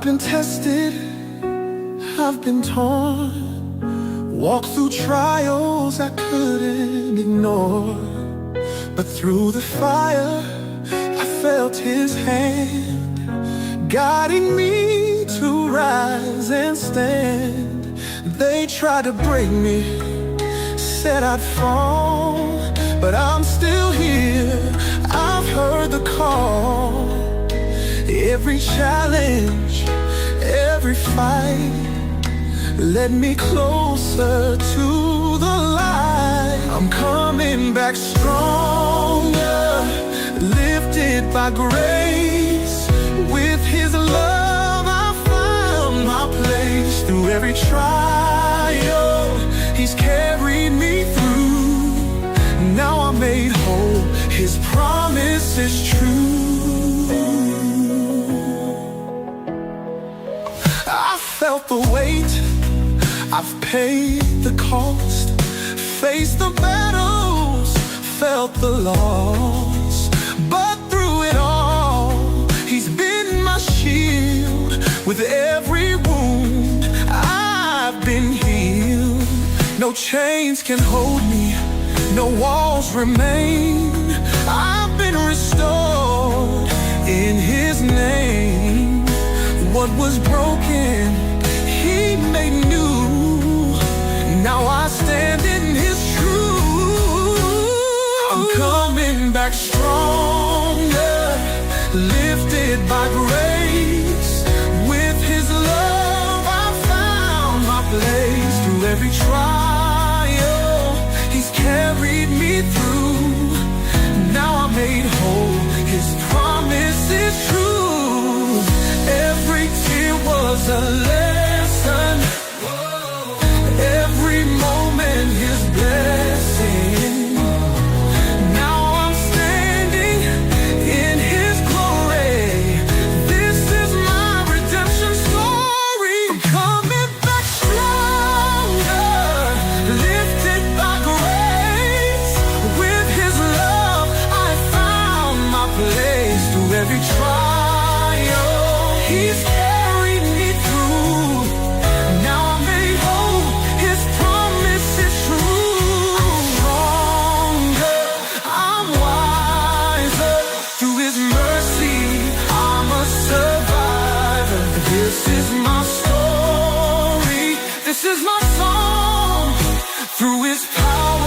been tested, I've been torn, walked through trials I couldn't ignore. But through the fire, I felt His hand, guiding me to rise and stand. They tried to break me, said I'd fall, but I'm still here, I've heard the call. Every challenge, every fight led me closer to the light. I'm coming back stronger, lifted by grace. With His love I found my place. Through every trial He's carried me through. Now I'm made whole, His promise is true. I felt the weight, I've paid the cost, faced the battles, felt the loss. But through it all, He's been my shield. With every wound, I've been healed. No chains can hold me, no walls remain. I've been restored in His name. What was broken, He made new. Now I stand in His truth. I'm coming back stronger, lifted by grace. With His love I found my place. Through every trial He's carried me through. Now I'm made whole, His promise is true. Every tear was a lesson, every moment His blessing. Now I'm standing in His glory. This is my redemption story. I'm coming back stronger, lifted by grace. With His love I found my place. Through every trial He's carried me through. Now I'm made whole, His promise is true. I'm stronger, I'm wiser. Through His mercy I'm a survivor. This is my story, this is my song. Through His power